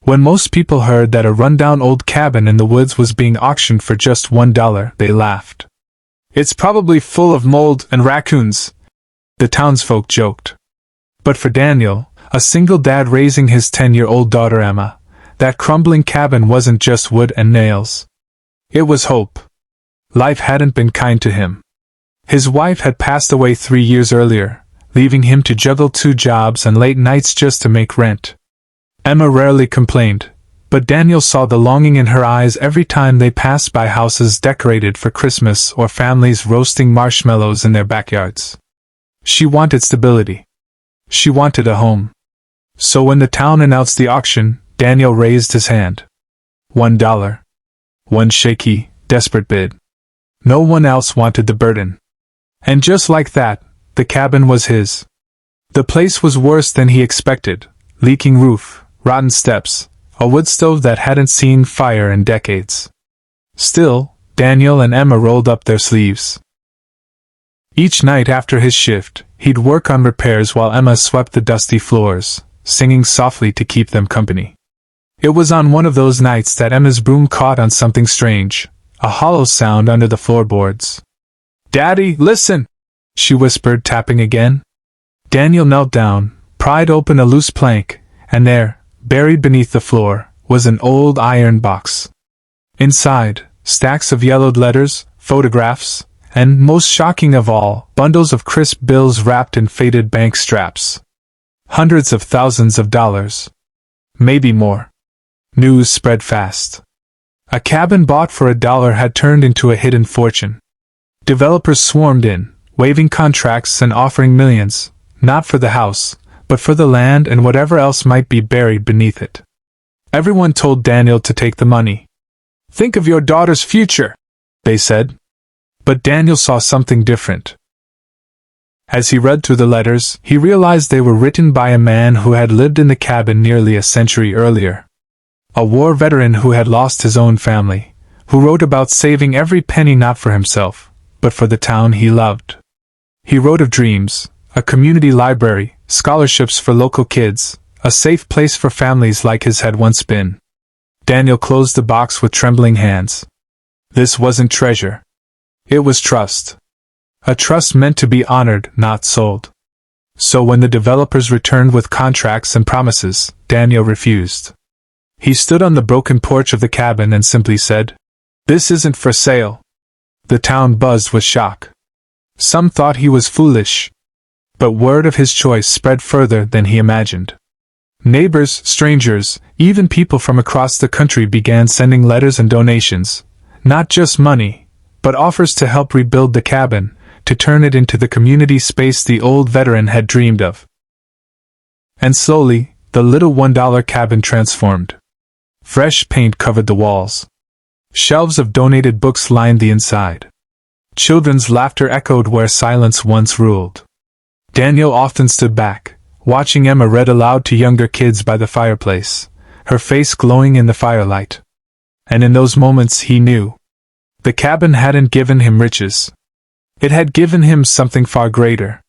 When most people heard that a rundown old cabin in the woods was being auctioned for just $1, they laughed. "It's probably full of mold and raccoons," the townsfolk joked. But for Daniel, a single dad raising his 10-year-old daughter Emma, that crumbling cabin wasn't just wood and nails. It was hope. Life hadn't been kind to him. His wife had passed away 3 years earlier, leaving him to juggle 2 jobs and late nights just to make rent. Emma rarely complained, but Daniel saw the longing in her eyes every time they passed by houses decorated for Christmas or families roasting marshmallows in their backyards. She wanted stability. She wanted a home. So when the town announced the auction, Daniel raised his hand. $1. One shaky, desperate bid. No one else wanted the burden. And just like that, the cabin was his. The place was worse than he expected. Leaking roof, rotten steps, a wood stove that hadn't seen fire in decades. Still, Daniel and Emma rolled up their sleeves. Each night after his shift, he'd work on repairs while Emma swept the dusty floors, singing softly to keep them company. It was on one of those nights that Emma's broom caught on something strange, a hollow sound under the floorboards. "Daddy, listen!" she whispered, tapping again. Daniel knelt down, pried open a loose plank, and there, buried beneath the floor, was an old iron box. Inside, stacks of yellowed letters, photographs, and, most shocking of all, bundles of crisp bills wrapped in faded bank straps. Hundreds of thousands of dollars. Maybe more. News spread fast. A cabin bought for $1 had turned into a hidden fortune. Developers swarmed in, waving contracts and offering millions, not for the house, but for the land and whatever else might be buried beneath it. Everyone told Daniel to take the money. "Think of your daughter's future," they said. But Daniel saw something different. As he read through the letters, he realized they were written by a man who had lived in the cabin nearly a century earlier. A war veteran who had lost his own family, who wrote about saving every penny not for himself, but for the town he loved. He wrote of dreams, a community library, scholarships for local kids, a safe place for families like his had once been. Daniel closed the box with trembling hands. This wasn't treasure. It was trust. A trust meant to be honored, not sold. So when the developers returned with contracts and promises, Daniel refused. He stood on the broken porch of the cabin and simply said, "This isn't for sale." The town buzzed with shock. Some thought he was foolish. But word of his choice spread further than he imagined. Neighbors, strangers, even people from across the country began sending letters and donations, not just money, but offers to help rebuild the cabin, to turn it into the community space the old veteran had dreamed of. And slowly, the little $1 cabin transformed. Fresh paint covered the walls. Shelves of donated books lined the inside. Children's laughter echoed where silence once ruled. Daniel often stood back, watching Emma read aloud to younger kids by the fireplace, her face glowing in the firelight. And in those moments he knew. The cabin hadn't given him riches. It had given him something far greater.